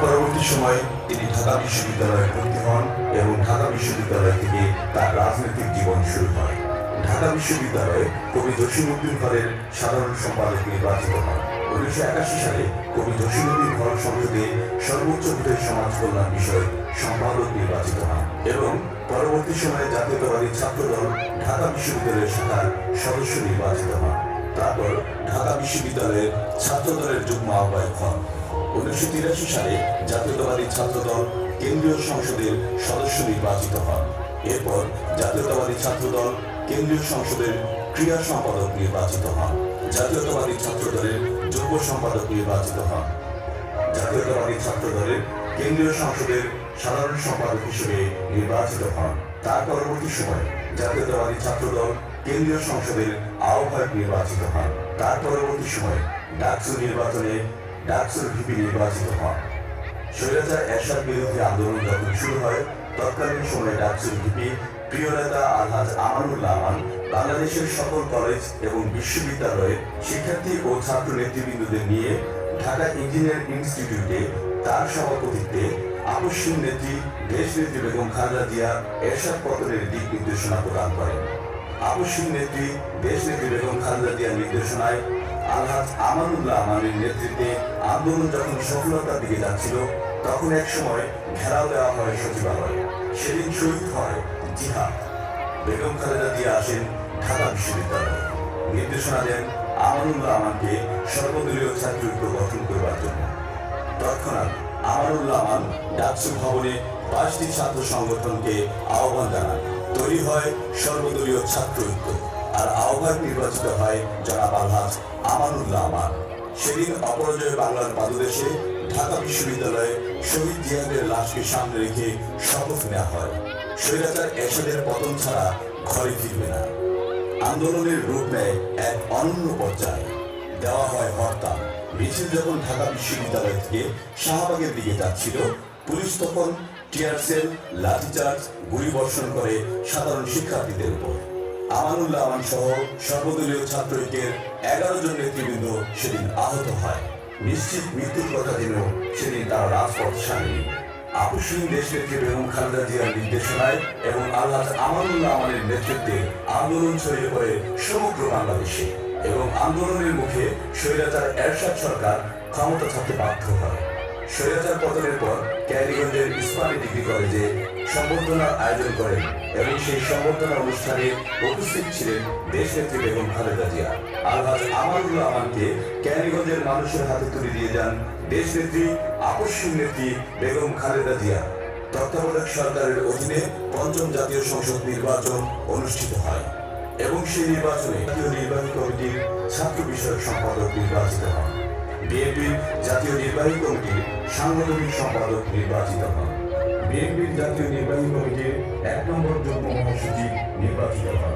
পরবর্তী সময়ে তিনি ঢাকা বিশ্ববিদ্যালয়ে ভর্তি হন এবং ঢাকা বিশ্ববিদ্যালয় থেকে তার রাজনৈতিক জীবন শুরু হয়। ঢাকা বিশ্ববিদ্যালয়ে কবি জসিমউদ্দিন হলের সাধারণ সম্পাদক নির্বাচিত হন। 1981 সালে কবি জসিমউদ্দিন হল সংসদে সর্বোচ্চ ভোটের সমাজ কল্যাণ বিষয়ক সম্পাদক নির্বাচিত হন এবং পরবর্তী সময়ে জাতীয়তাবাদী ছাত্রদল ঢাকা বিশ্ববিদ্যালয়ের শাখার সদস্য নির্বাচিত হন। তারপর ঢাকা বিশ্ববিদ্যালয়ের ছাত্রদলের যুগ্ম আহ্বায়ক হন। 1983 সালে জাতীয়তাবাদী ছাত্রদল কেন্দ্রীয় সংসদের সদস্য নির্বাচিত হন। এরপর জাতীয়তাবাদী ছাত্রদল কেন্দ্রীয় সংসদের ক্রীড়া সম্পাদক নির্বাচিত হন। জাতীয়তাবাদী ছাত্রদলের যুগ্ম সম্পাদক নির্বাচিত হন। জাতীয়তাবাদী ছাত্রদলের কেন্দ্রীয় সংসদের সাধারণ সম্পাদক হিসেবে নির্বাচিত হন। তার পরবর্তী সময়ে জাতীয়তাবাদী ছাত্রদল কেন্দ্রীয় সংসদের আহ্বায়ক নির্বাচিত হন। তার পরবর্তী সময়ে ডাকসু নির্বাচনে ডাকসুর ভিপি নির্বাচিত হন। স্বৈরাচার এরশাদ বিরোধী আন্দোলন যখন শুরু হয় তৎকালীন সময়ে ডাকসুর ভিপি প্রিয় নেতা আলহাজ আমানুল্লাহ আমান বাংলাদেশের সকল কলেজ এবং বিশ্ববিদ্যালয়ের শিক্ষার্থী ও ছাত্র নেতৃবৃন্দদের নিয়ে ঢাকা ইঞ্জিনিয়ারিং ইনস্টিটিউটে তার সভাপতিত্বে আপসহীন নেত্রী দেশনেত্রী বেগম খালেদা জিয়া এরশাদ পতনের দিক নির্দেশনা প্রদান করেন। আপসহীন নেত্রী দেশনেত্রী বেগম খালেদা জিয়ার নির্দেশনায় আলহাজ আমানুল্লাহ আমানের নেতৃত্বে আন্দোলন যখন সফলতার দিকে যাচ্ছিল তখন এক সময় ঘেরাও দেওয়া হয় সচিবালয়। সেদিন শহীদ হয় জিহাদ। বেগম খালেদা জিয়া আসেন ঢাকা বিশ্ববিদ্যালয়ে। নির্দেশনা দেন আমানুল্লাহ আমানকে সর্বদলীয় ছাত্রঐক্য গঠন করবার জন্য। তৎক্ষণাৎ আমানুল্লাহ আমান ডাকসু ভবনে 5টি ছাত্র সংগঠনকে আহ্বান জানান। তৈরি হয় সর্বদলীয় ছাত্রঐক্য আর আহ্বায়ক নির্বাচিত হয় জনাব আলহাজ আমানুল্লাহ আমান। সেদিন অপরাজয় বাংলার পাদদেশে ঢাকা বিশ্ববিদ্যালয়ে শহীদ জিহাদের লাশকে সামনে রেখে শপথ নেওয়া হয়, স্বৈরাচার এরশাদের পতন ছাড়া ঘরে ফিরবে না। আন্দোলনের রূপ নেয় এক অনন্য পর্যায়ে, দেওয়া হয় হরতাল। মিছিল যখন ঢাকা বিশ্ববিদ্যালয় থেকে শাহবাগের দিকে যাচ্ছিল পুলিশ তখন টিয়ার সেল, লাঠিচার্জ, গুলি বর্ষণ করে সাধারণ শিক্ষার্থীদের উপর। আমানুল্লাহ আমান সহ সর্বদলীয় ছাত্রঐক্যের 11 জন নেতৃবৃন্দ সেদিন আহত হয়। নিশ্চিত মৃত্যুর কথা জেনেও সেদিন তারা রাজপথ সারেনি। আপসহীন দেশনেত্রী বেগম খালেদা জিয়ার নির্দেশনায় এবং আলহাজ আমানুল্লাহ আমানের নেতৃত্বে আন্দোলন ছড়িয়ে পড়ে সমগ্র বাংলাদেশে এবং আন্দোলনের মুখে স্বৈরাচার এরশাদ সরকার ক্ষমতা ছাড়তে বাধ্য হয়। স্বৈরাচার পতনের পর ক্যানিগঞ্জের ইসলামী ডিগ্রি কলেজে সংবর্ধনার আয়োজন করেন এবং সেই সংবর্ধনা অনুষ্ঠানে উপস্থিত ছিলেন দেশনেত্রী বেগম খালেদা জিয়া। আলহাজ আমানুল্লাহ আমানকে ক্যানিগঞ্জের মানুষের হাতে তুলে দিয়ে যান দেশনেত্রী আপসহীন নেত্রী বেগম খালেদা জিয়া। তত্ত্বাবধায়ক সরকারের অধীনে 5ম জাতীয় সংসদ নির্বাচন অনুষ্ঠিত হয় এবং সেই নির্বাচনে জাতীয় নির্বাহী কমিটির ছাত্র বিষয়ক সম্পাদক নির্বাচিত হন। বিএনপির জাতীয় নির্বাহী কমিটির সাংগঠনিক সম্পাদক নির্বাচিত হন। বিএনপির জাতীয় নির্বাহী কমিটির 1 নম্বর যুগ্ম মহাসচিব নির্বাচিত হন।